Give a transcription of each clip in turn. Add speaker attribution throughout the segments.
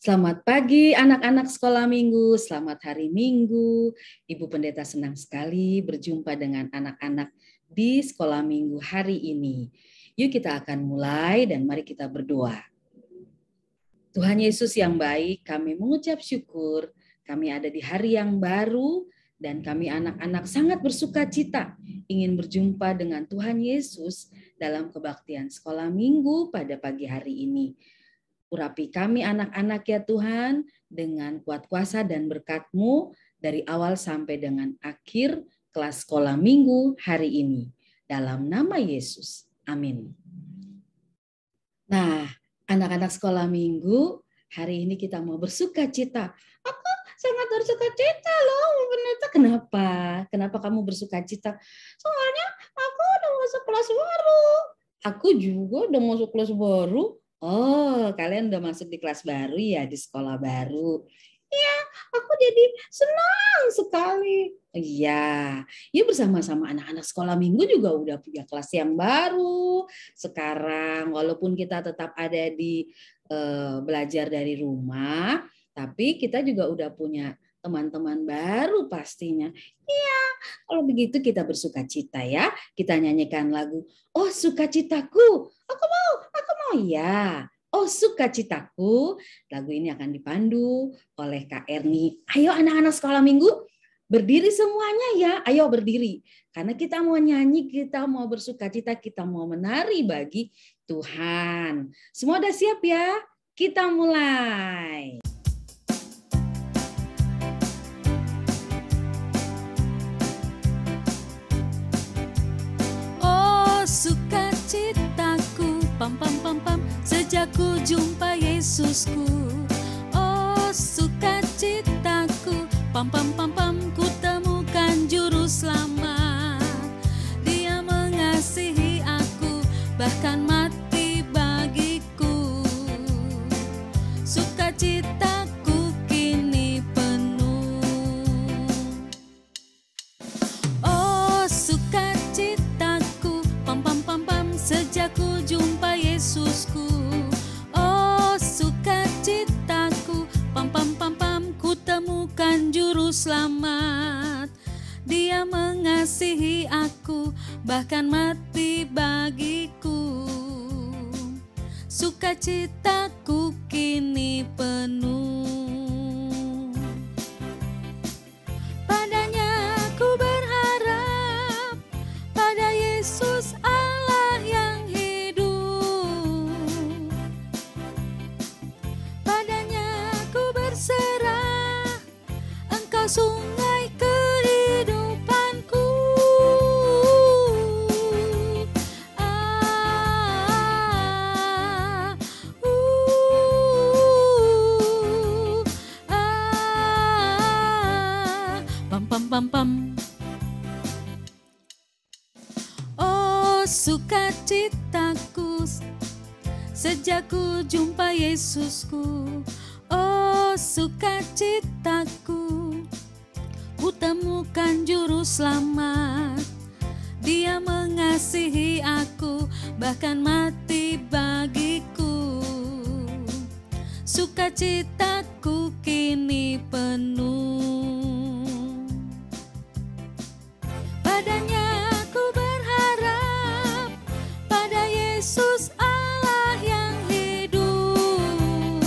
Speaker 1: Selamat pagi anak-anak sekolah minggu, selamat hari minggu. Ibu Pendeta senang sekali berjumpa dengan anak-anak di sekolah minggu hari ini. Yuk kita akan mulai dan mari kita berdoa. Tuhan Yesus yang baik, kami mengucap syukur, kami ada di hari yang baru dan kami anak-anak sangat bersuka cita ingin berjumpa dengan Tuhan Yesus dalam kebaktian sekolah minggu pada pagi hari ini. Urapi kami anak-anak ya Tuhan dengan kuat kuasa dan berkat-Mu dari awal sampai dengan akhir kelas sekolah minggu hari ini. Dalam nama Yesus. Amin. Nah, anak-anak sekolah minggu, hari ini kita mau bersuka cita. Aku sangat bersuka cita loh, Pendeta. Kenapa? Kenapa kamu bersuka cita? Soalnya aku udah masuk kelas baru. Aku juga udah masuk kelas baru. Oh, kalian udah masuk di kelas baru ya, di sekolah baru. Iya, aku jadi senang sekali. Iya, ya bersama-sama anak-anak sekolah minggu juga udah punya kelas yang baru. Sekarang walaupun kita tetap ada di belajar dari rumah, tapi kita juga udah punya teman-teman baru pastinya. Iya, kalau begitu kita bersuka cita ya. Kita nyanyikan lagu, oh sukacitaku, aku mau ya. Oh sukacitaku, lagu ini akan dipandu oleh Kak Erni. Ayo anak-anak sekolah minggu, berdiri semuanya ya. Ayo berdiri. Karena kita mau nyanyi, kita mau bersuka cita, kita mau menari bagi Tuhan. Semua udah siap ya? Kita mulai.
Speaker 2: Oh sukacitaku, pam pam pam pam, sejak ku jumpa Yesusku. Oh sukacitaku, pam pam pam pam, ku temukan juru selamat. Dia mengasihi aku, bahkan mati bagiku. Sukacitaku kini penuh. Oh sukacitaku, pam pam pam pam, sejak ku jumpa Yesusku. Oh sukacitaku, pam pam pam pam, ku temukan juru selamat. Dia mengasihi aku, bahkan mati bagiku. Sukacitaku kini penuh. Padanya ku berharap, pada Yesus Allah yang hidup. Padanya ku berserah, Engkau sungai kehidupanku. Pam pam pam pam. Oh sukacitaku, sejak ku jumpa Yesusku. Oh sukacitaku, ku temukan juru selamat. Dia mengasihi aku, bahkan mati bagiku. Sukacitaku kini penuh. Padanya ku berharap, pada Yesus Allah yang hidup.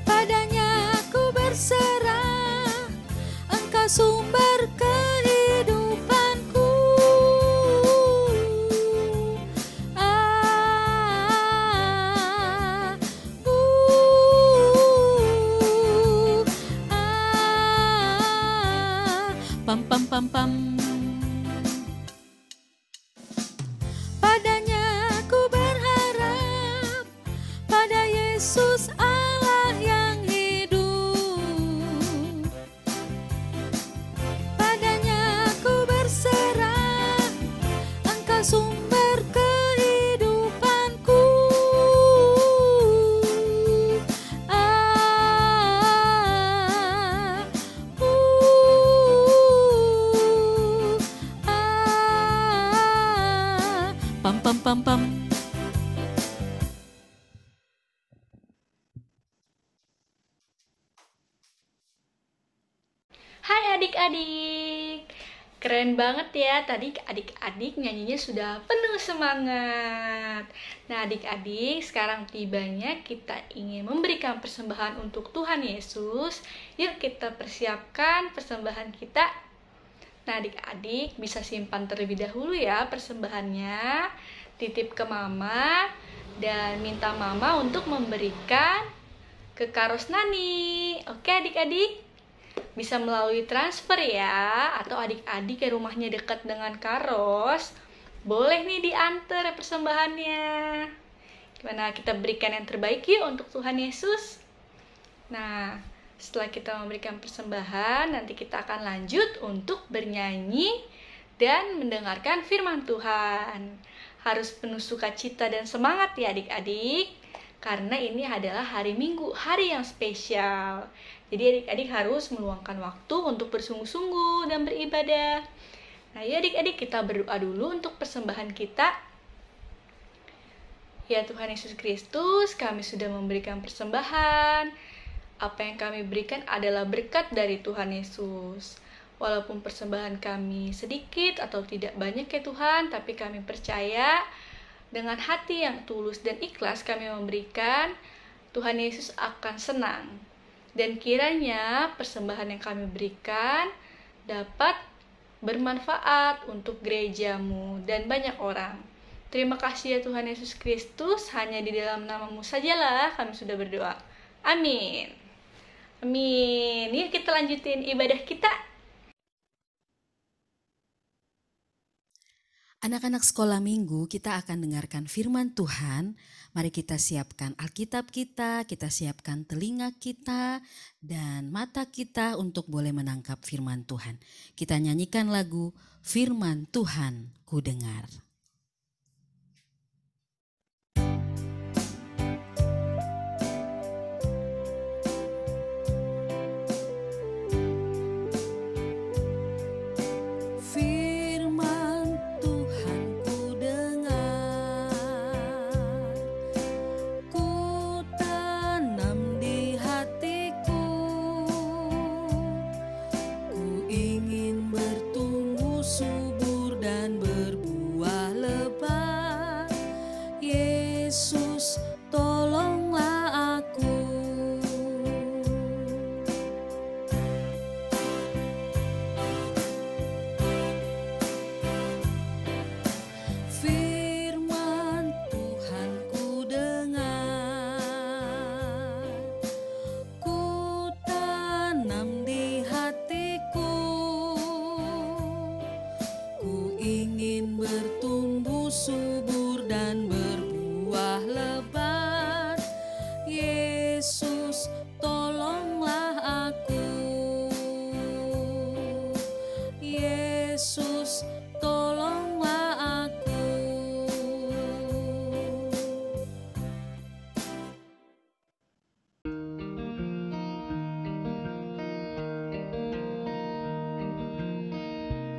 Speaker 2: Padanya ku berserah, Engkau sumber kehidupanku. Pam pam pam pam. Padanya ku berharap, pada Yesus Allah yang hidup. Padanya ku berserah, Engkau sumber kehidupanku. Pam pam pam pam.
Speaker 3: adik-adik. Keren banget ya, tadi adik-adik nyanyinya sudah penuh semangat. Nah adik-adik, sekarang tibanya kita ingin memberikan persembahan untuk Tuhan Yesus. Yuk kita persiapkan persembahan kita. Nah adik-adik bisa simpan terlebih dahulu ya persembahannya. Titip ke mama dan minta mama untuk memberikan ke Kak Rosnani. Oke adik-adik? Bisa melalui transfer ya, atau adik-adik yang rumahnya dekat dengan Karos, boleh nih diantar persembahannya. Gimana, kita berikan yang terbaik yuk untuk Tuhan Yesus. Nah, setelah kita memberikan persembahan, nanti kita akan lanjut untuk bernyanyi dan mendengarkan firman Tuhan. Harus penuh sukacita dan semangat ya adik-adik, karena ini adalah hari Minggu, hari yang spesial. Jadi adik-adik harus meluangkan waktu untuk bersungguh-sungguh dan beribadah. Nah ya adik-adik, kita berdoa dulu untuk persembahan kita. Ya Tuhan Yesus Kristus, kami sudah memberikan persembahan. Apa yang kami berikan adalah berkat dari Tuhan Yesus. Walaupun persembahan kami sedikit atau tidak banyak ya Tuhan, tapi kami percaya dengan hati yang tulus dan ikhlas kami memberikan, Tuhan Yesus akan senang. Dan kiranya persembahan yang kami berikan dapat bermanfaat untuk gerejamu dan banyak orang. Terima kasih ya Tuhan Yesus Kristus, hanya di dalam nama-Mu sajalah kami sudah berdoa. Amin. Amin. Yuk kita lanjutin ibadah kita.
Speaker 1: Anak-anak sekolah minggu, kita akan dengarkan firman Tuhan. Mari kita siapkan Alkitab kita siapkan telinga kita dan mata kita untuk boleh menangkap firman Tuhan. Kita nyanyikan lagu Firman Tuhan Ku Dengar.
Speaker 2: Subur dan berbuah lebat, Yesus tolonglah aku. Firman Tuhan ku dengar, ku tanam di hatiku. Ingin bertumbuh subur dan berbuah lebat, Yesus tolonglah aku. Yesus tolonglah aku.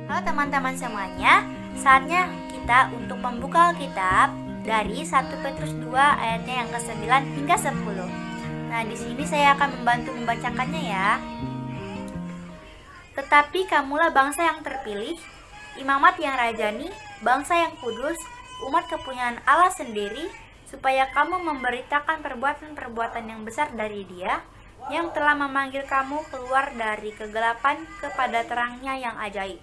Speaker 4: Halo teman-teman semuanya, saatnya kita untuk membuka Alkitab dari 1 Petrus 2 ayatnya yang ke-9 hingga 10. Nah, di sini saya akan membantu membacakannya ya. Tetapi kamulah bangsa yang terpilih, imamat yang rajani, bangsa yang kudus, umat kepunyaan Allah sendiri, supaya kamu memberitakan perbuatan-perbuatan yang besar dari Dia, yang telah memanggil kamu keluar dari kegelapan kepada terangnya yang ajaib.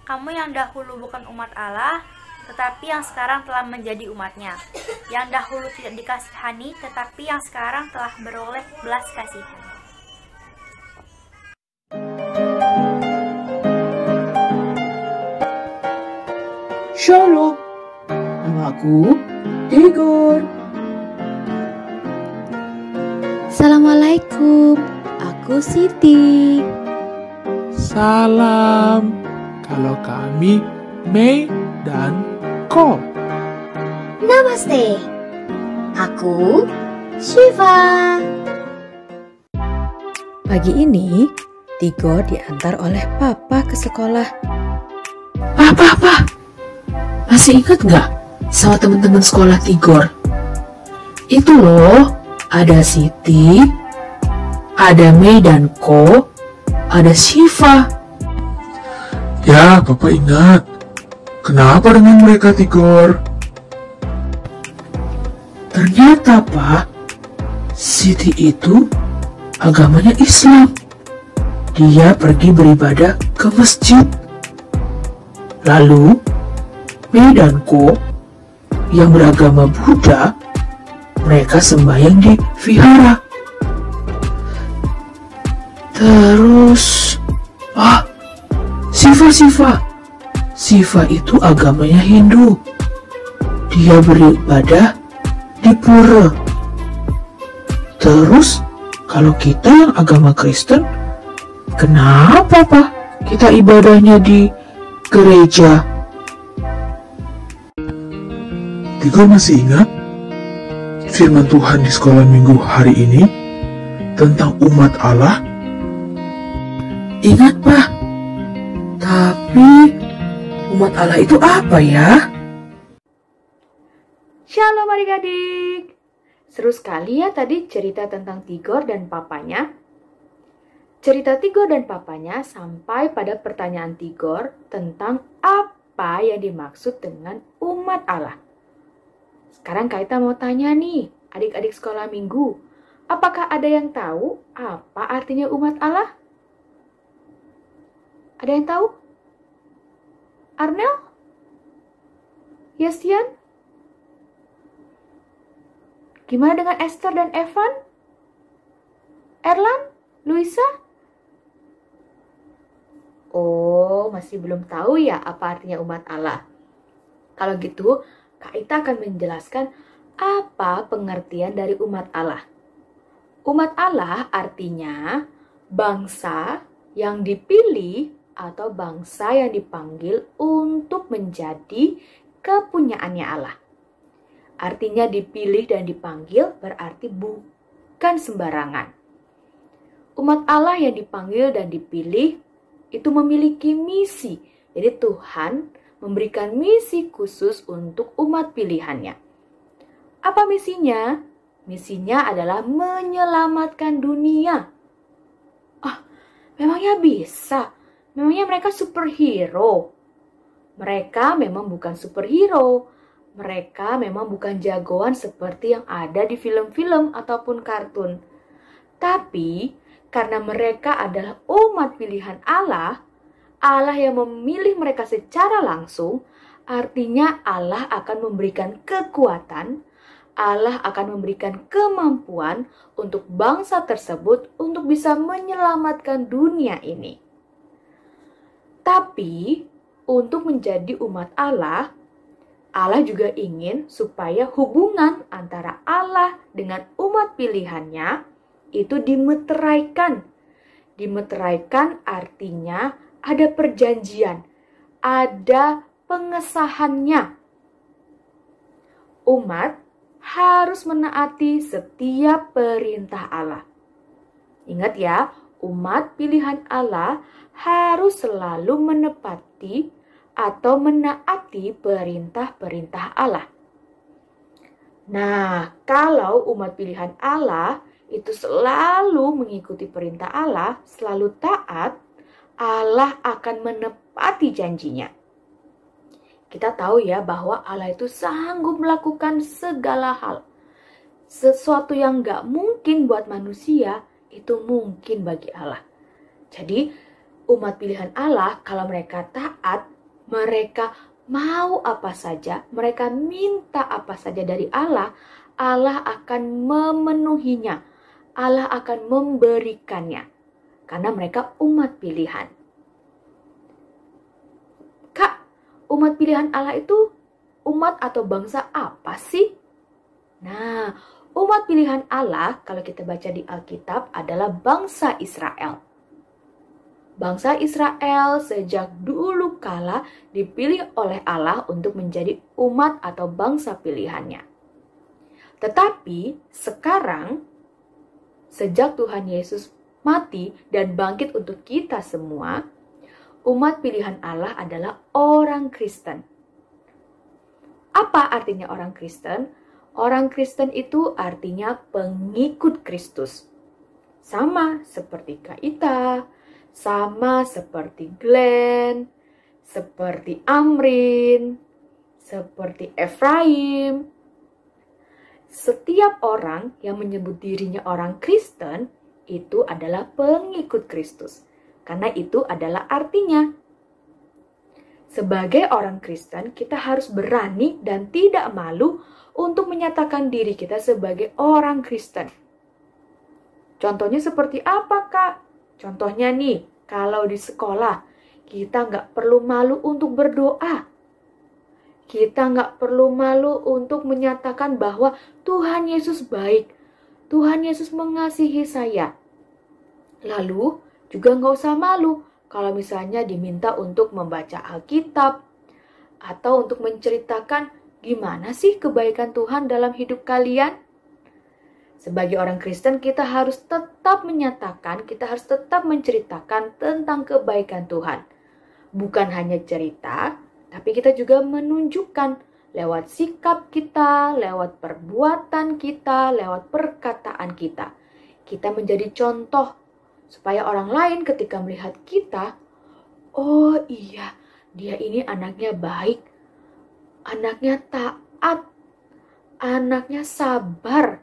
Speaker 4: Kamu yang dahulu bukan umat Allah, tetapi yang sekarang telah menjadi umatnya. Yang dahulu tidak dikasihani, tetapi yang sekarang telah beroleh belas kasihan.
Speaker 5: Shalom, namaku Igor.
Speaker 6: Assalamualaikum, aku Siti.
Speaker 5: Salam. Kalau kami Mei dan Ko.
Speaker 6: Namaste, aku Shiva.
Speaker 7: Pagi ini, Tigo diantar oleh Papa ke sekolah.
Speaker 8: Papa, masih ingat nggak sama teman-teman sekolah Tigor? Itu loh, ada Siti, ada Mei dan Ko,
Speaker 5: ada Syifa.
Speaker 9: Ya, Papa ingat. Kenapa dengan mereka, Tigor?
Speaker 5: Ternyata, Pak, Siti itu agamanya Islam. Dia pergi beribadah ke masjid. Lalu, Mei dan Ko yang beragama Buddha, mereka sembahyang di vihara. Terus, Syifa itu agamanya Hindu. Dia beribadah di pura. Terus, kalau kita yang agama Kristen, kenapa, Pak, kita ibadahnya di gereja?
Speaker 9: Tigor masih ingat firman Tuhan di sekolah minggu hari ini tentang umat Allah?
Speaker 5: Ingat, Pak. Tapi umat Allah itu apa ya?
Speaker 4: Shalom adik-adik. Seru sekali ya tadi cerita tentang Tigor dan papanya. Cerita Tigor dan papanya sampai pada pertanyaan Tigor tentang apa yang dimaksud dengan umat Allah. Sekarang Kaita mau tanya nih, adik-adik sekolah minggu, apakah ada yang tahu apa artinya umat Allah? Ada yang tahu? Arnel? Yastian? Gimana dengan Esther dan Evan? Erlan? Luisa? Oh, masih belum tahu ya apa artinya umat Allah. Kalau gitu, Kak Ita akan menjelaskan apa pengertian dari umat Allah. Umat Allah artinya bangsa yang dipilih atau bangsa yang dipanggil untuk menjadi kepunyaannya Allah. Artinya dipilih dan dipanggil berarti bukan sembarangan. Umat Allah yang dipanggil dan dipilih itu memiliki misi. Jadi Tuhan memberikan misi khusus untuk umat pilihannya. Apa misinya? Misinya adalah menyelamatkan dunia. Memangnya bisa? Memangnya mereka superhero? Mereka memang bukan superhero. Mereka memang bukan jagoan seperti yang ada di film-film ataupun kartun. Tapi karena mereka adalah umat pilihan Allah, Allah yang memilih mereka secara langsung, artinya Allah akan memberikan kekuatan, Allah akan memberikan kemampuan untuk bangsa tersebut untuk bisa menyelamatkan dunia ini. Tapi, untuk menjadi umat Allah, Allah juga ingin supaya hubungan antara Allah dengan umat pilihannya itu dimeteraikan. Dimeteraikan artinya ada perjanjian, ada pengesahannya. Umat harus menaati setiap perintah Allah. Ingat ya, umat pilihan Allah harus selalu menepati atau menaati perintah-perintah Allah. Nah, kalau umat pilihan Allah itu selalu mengikuti perintah Allah, selalu taat, Allah akan menepati janjinya. Kita tahu ya bahwa Allah itu sanggup melakukan segala hal. Sesuatu yang gak mungkin buat manusia, itu mungkin bagi Allah. Jadi, umat pilihan Allah, kalau mereka taat, mereka mau apa saja, mereka minta apa saja dari Allah, Allah akan memenuhinya. Allah akan memberikannya. Karena mereka umat pilihan. Kak, umat pilihan Allah itu umat atau bangsa apa sih? Nah, umat pilihan Allah, kalau kita baca di Alkitab, adalah bangsa Israel. Bangsa Israel sejak dulu kala dipilih oleh Allah untuk menjadi umat atau bangsa pilihannya. Tetapi sekarang, sejak Tuhan Yesus mati dan bangkit untuk kita semua, umat pilihan Allah adalah orang Kristen. Apa artinya orang Kristen? Orang Kristen itu artinya pengikut Kristus. Sama seperti Kaita,
Speaker 10: sama seperti Glenn, seperti Amrin, seperti Efraim. Setiap orang yang menyebut dirinya orang Kristen itu adalah pengikut Kristus, karena itu adalah artinya. Sebagai orang Kristen, kita harus berani dan tidak malu untuk menyatakan diri kita sebagai orang Kristen. Contohnya seperti apa, Kak? Contohnya nih, kalau di sekolah, kita nggak perlu malu untuk berdoa. Kita nggak perlu malu untuk menyatakan bahwa Tuhan Yesus baik. Tuhan Yesus mengasihi saya. Lalu, juga nggak usah malu kalau misalnya diminta untuk membaca Alkitab atau untuk menceritakan gimana sih kebaikan Tuhan dalam hidup kalian. Sebagai orang Kristen, kita harus tetap menyatakan, kita harus tetap menceritakan tentang kebaikan Tuhan. Bukan hanya cerita, tapi kita juga menunjukkan lewat sikap kita, lewat perbuatan kita, lewat perkataan kita. Kita menjadi contoh supaya orang lain ketika melihat kita, oh iya, dia ini anaknya baik, anaknya taat, anaknya sabar.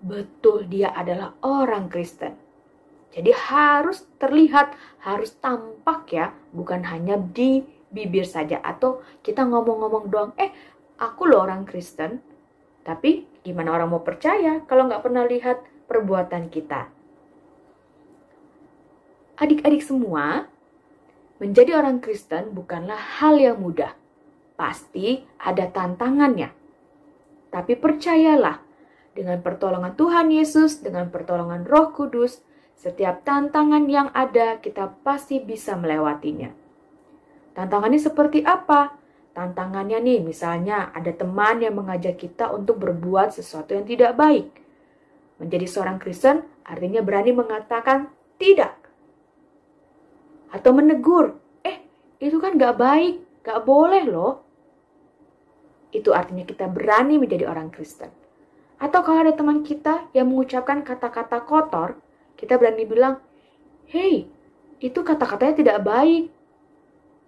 Speaker 10: Betul, dia adalah orang Kristen. Jadi harus terlihat, harus tampak ya, bukan hanya di bibir saja. Atau kita ngomong-ngomong doang, aku loh orang Kristen. Tapi gimana orang mau percaya kalau nggak pernah lihat perbuatan kita? Adik-adik semua, menjadi orang Kristen bukanlah hal yang mudah. Pasti ada tantangannya. Tapi percayalah, dengan pertolongan Tuhan Yesus, dengan pertolongan Roh Kudus, setiap tantangan yang ada kita pasti bisa melewatinya. Tantangannya seperti apa? Tantangannya nih, misalnya ada teman yang mengajak kita untuk berbuat sesuatu yang tidak baik. Menjadi seorang Kristen artinya berani mengatakan tidak. Atau menegur, itu kan gak baik, gak boleh loh. Itu artinya kita berani menjadi orang Kristen. Atau kalau ada teman kita yang mengucapkan kata-kata kotor, kita berani bilang, hey, itu kata-katanya tidak baik.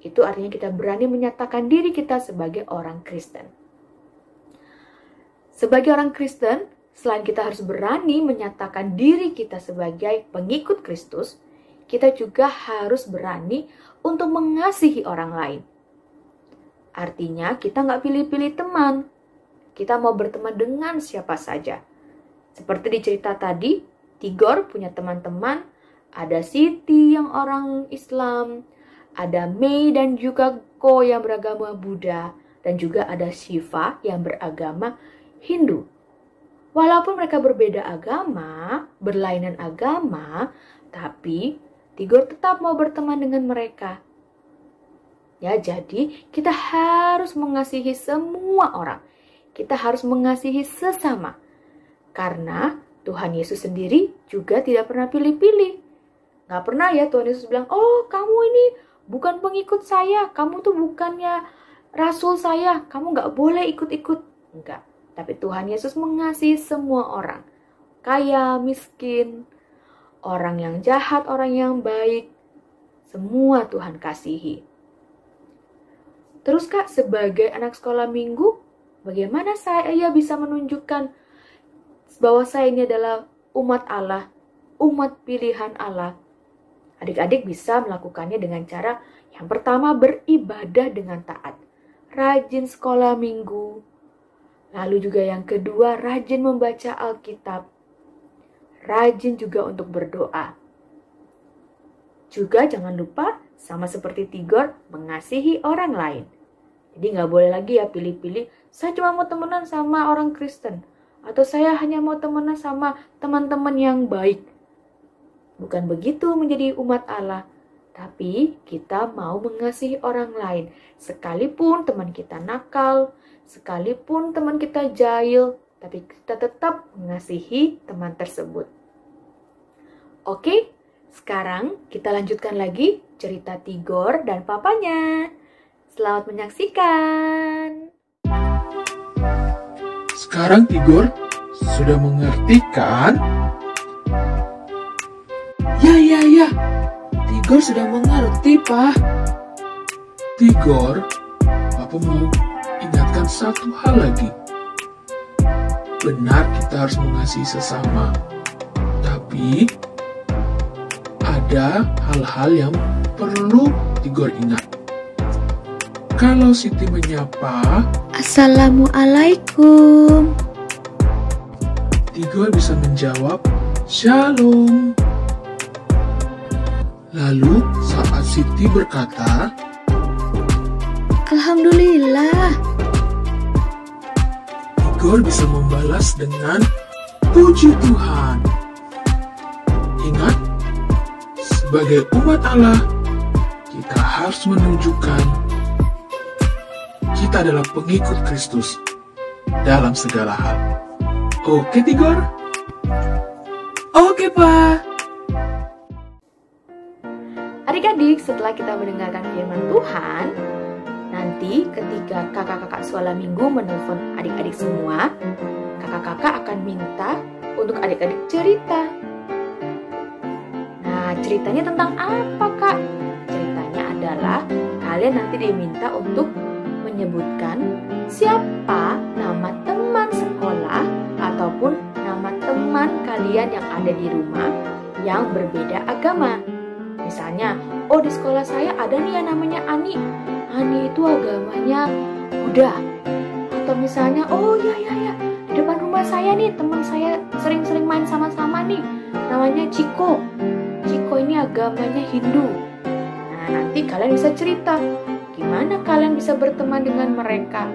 Speaker 10: Itu artinya kita berani menyatakan diri kita sebagai orang Kristen. Sebagai orang Kristen, selain kita harus berani menyatakan diri kita sebagai pengikut Kristus, kita juga harus berani untuk mengasihi orang lain. Artinya kita nggak pilih-pilih teman. Kita mau berteman dengan siapa saja. Seperti di cerita tadi, Tigor punya teman-teman. Ada Siti yang orang Islam, ada Mei dan juga Ko yang beragama Buddha, dan juga ada Shiva yang beragama Hindu. Walaupun mereka berbeda agama, berlainan agama, tapi Tigor tetap mau berteman dengan mereka. Ya, jadi kita harus mengasihi semua orang. Kita harus mengasihi sesama. Karena Tuhan Yesus sendiri juga tidak pernah pilih-pilih. Gak pernah ya Tuhan Yesus bilang, oh kamu ini bukan pengikut saya, kamu tuh bukannya rasul saya, kamu gak boleh ikut-ikut. Enggak. Tapi Tuhan Yesus mengasihi semua orang. Kaya, miskin, orang yang jahat, orang yang baik, semua Tuhan kasihi. Terus Kak, sebagai anak sekolah minggu, bagaimana saya bisa menunjukkan bahwa saya ini adalah umat Allah, umat pilihan Allah? Adik-adik bisa melakukannya dengan cara yang pertama beribadah dengan taat. Rajin sekolah minggu. Lalu juga yang kedua rajin membaca Alkitab. Rajin juga untuk berdoa. Juga jangan lupa sama seperti Tigor mengasihi orang lain. Jadi nggak boleh lagi ya pilih-pilih, saya cuma mau temenan sama orang Kristen. Atau saya hanya mau temenan sama teman-teman yang baik. Bukan begitu menjadi umat Allah. Tapi kita mau mengasihi orang lain. Sekalipun teman kita nakal, sekalipun teman kita jahil, tapi kita tetap mengasihi teman tersebut. Oke, sekarang kita lanjutkan lagi cerita Tigor dan papanya. Selamat menyaksikan.
Speaker 9: Sekarang Tigor sudah mengerti kan? Ya.
Speaker 5: Tigor sudah mengerti, Pak.
Speaker 9: Tigor, Papa mau ingatkan satu hal lagi. Benar kita harus mengasihi sesama, tapi ada hal-hal yang perlu Tigor ingat. Kalau Siti menyapa,
Speaker 6: Assalamualaikum.
Speaker 9: Tigor bisa menjawab, Shalom. Lalu saat Siti berkata,
Speaker 6: Alhamdulillah.
Speaker 9: Tigor bisa membalas dengan puji Tuhan. Ingat, sebagai umat Allah, kita harus menunjukkan kita adalah pengikut Kristus dalam segala hal. Oke, Tigor?
Speaker 5: Oke, Pak.
Speaker 10: Adik-adik, setelah kita mendengarkan firman Tuhan, nanti ketika kakak-kakak sekolah minggu menelpon adik-adik semua, kakak-kakak akan minta untuk adik-adik cerita. Nah, ceritanya tentang apa, Kak? Ceritanya adalah kalian nanti diminta untuk menyebutkan siapa nama teman sekolah ataupun nama teman kalian yang ada di rumah yang berbeda agama. Misalnya, oh di sekolah saya ada nih yang namanya Ani. Ani itu agamanya Buddha. Atau misalnya, oh ya, di depan rumah saya nih teman saya sering-sering main sama-sama nih. Namanya Ciko. Ciko ini agamanya Hindu. Nah, nanti kalian bisa cerita gimana kalian bisa berteman dengan mereka.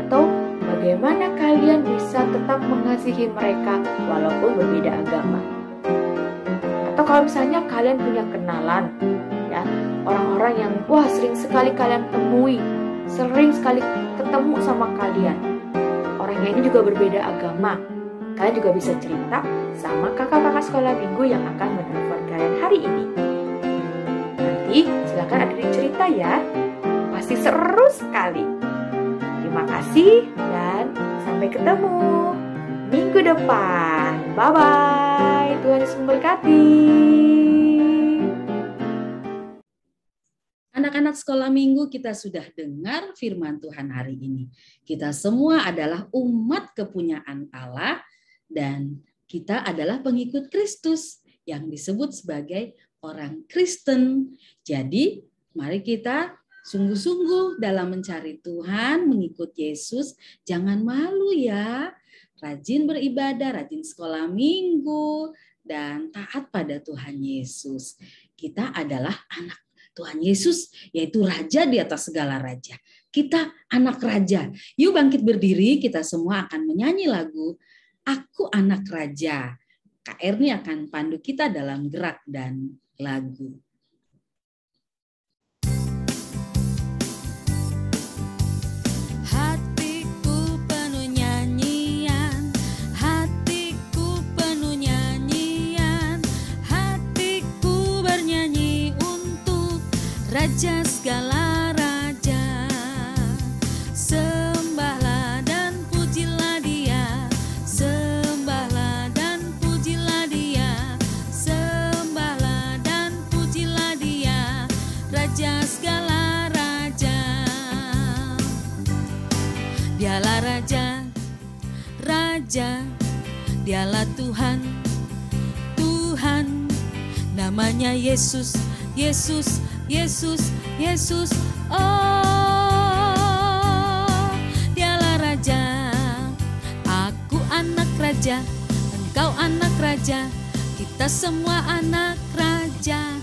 Speaker 10: Atau bagaimana kalian bisa tetap mengasihi mereka walaupun berbeda agama. Atau kalau misalnya kalian punya kenalan, ya, orang-orang yang sering sekali kalian temui, sering sekali ketemu sama kalian. Orangnya ini juga berbeda agama. Kalian juga bisa cerita sama kakak-kakak sekolah minggu yang akan menelpon kalian hari ini. Nanti silakan adik cerita ya. Pasti seru sekali. Terima kasih dan sampai ketemu minggu depan. Bye-bye. Tuhan Yesus memberkati.
Speaker 1: Anak-anak sekolah minggu, kita sudah dengar firman Tuhan hari ini. Kita semua adalah umat kepunyaan Allah dan kita adalah pengikut Kristus yang disebut sebagai orang Kristen. Jadi, mari kita sungguh-sungguh dalam mencari Tuhan, mengikut Yesus. Jangan malu ya. Rajin beribadah, rajin sekolah minggu, dan taat pada Tuhan Yesus. Kita adalah anak Tuhan Yesus, yaitu Raja di atas segala raja. Kita anak Raja. Yuk bangkit berdiri, kita semua akan menyanyi lagu Aku Anak Raja. Kak Erni akan pandu kita dalam gerak dan lagu.
Speaker 2: Raja segala raja, sembahlah dan pujilah dia, sembahlah dan pujilah dia, sembahlah dan pujilah dia, Raja segala raja. Dialah Raja, Raja, dialah Tuhan, Tuhan, namanya Yesus, Yesus, Yesus, Yesus, oh, dialah Raja. Aku anak Raja, engkau anak Raja, kita semua anak Raja.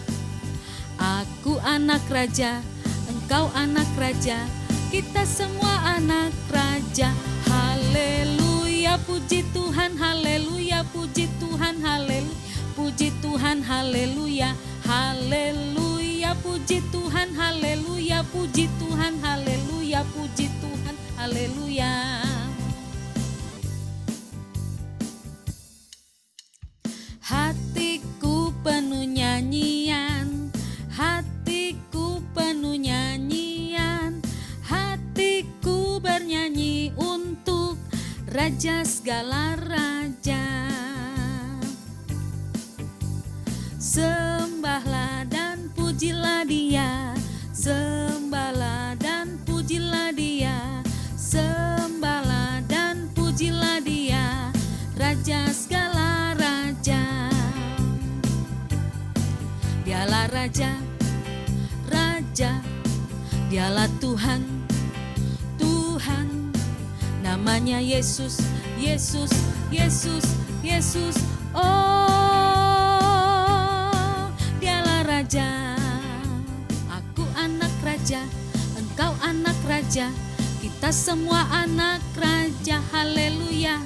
Speaker 2: Aku anak Raja, engkau anak Raja, kita semua anak Raja. Haleluya, puji Tuhan, haleluya, puji Tuhan, haleluya, puji Tuhan, haleluya, haleluya. Puji Tuhan, haleluya, puji Tuhan, haleluya, puji Tuhan, haleluya. Hatiku penuh nyanyian, hatiku penuh nyanyian, hatiku bernyanyi untuk Raja segala raja. Sembahlah dan puji Dialah Raja, Raja, Dialah Tuhan, Tuhan. Namanya Yesus, Yesus, Yesus, Yesus. Oh, Dialah Raja. Aku anak raja, engkau anak raja, kita semua anak raja. Haleluya.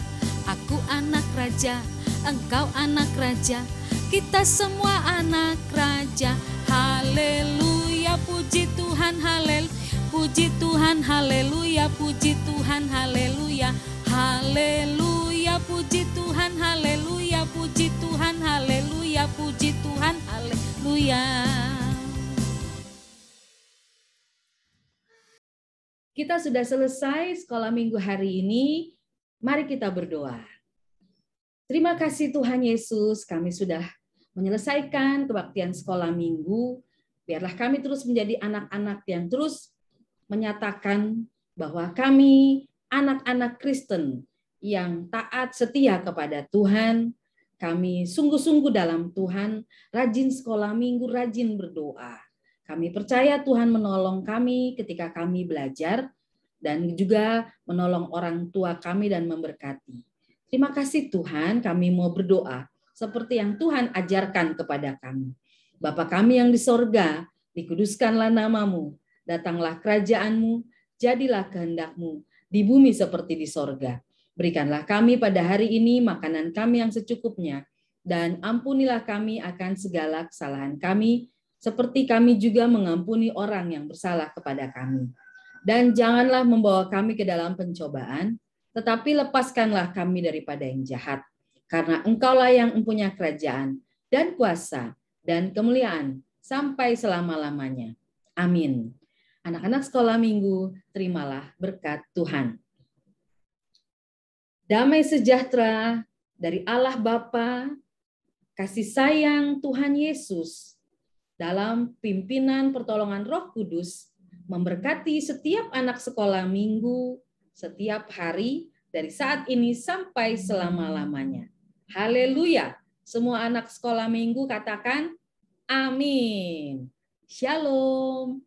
Speaker 2: Aku anak raja, engkau anak raja, kita semua anak raja. Haleluya, puji Tuhan, haleluya, puji Tuhan, haleluya, puji Tuhan, haleluya, haleluya, puji Tuhan, haleluya, puji Tuhan, haleluya, puji Tuhan, haleluya.
Speaker 1: Kita sudah selesai sekolah minggu hari ini. Mari kita berdoa. Terima kasih Tuhan Yesus, kami sudah menyelesaikan kebaktian sekolah minggu. Biarlah kami terus menjadi anak-anak yang terus menyatakan bahwa kami anak-anak Kristen yang taat setia kepada Tuhan. Kami sungguh-sungguh dalam Tuhan, rajin sekolah minggu, rajin berdoa. Kami percaya Tuhan menolong kami ketika kami belajar dan juga menolong orang tua kami dan memberkati. Terima kasih Tuhan, kami mau berdoa seperti yang Tuhan ajarkan kepada kami. Bapa kami yang di sorga, dikuduskanlah namamu, datanglah kerajaanmu, jadilah kehendak-mu di bumi seperti di sorga. Berikanlah kami pada hari ini makanan kami yang secukupnya, dan ampunilah kami akan segala kesalahan kami, seperti kami juga mengampuni orang yang bersalah kepada kami. Dan janganlah membawa kami ke dalam pencobaan, tetapi lepaskanlah kami daripada yang jahat. Karena Engkaulah yang mempunyai kerajaan dan kuasa dan kemuliaan sampai selama-lamanya. Amin. Anak-anak sekolah minggu, terimalah berkat Tuhan. Damai sejahtera dari Allah Bapa, kasih sayang Tuhan Yesus, dalam pimpinan pertolongan Roh Kudus, memberkati setiap anak sekolah minggu, setiap hari, dari saat ini sampai selama-lamanya. Haleluya. Semua anak sekolah minggu katakan, amin. Shalom.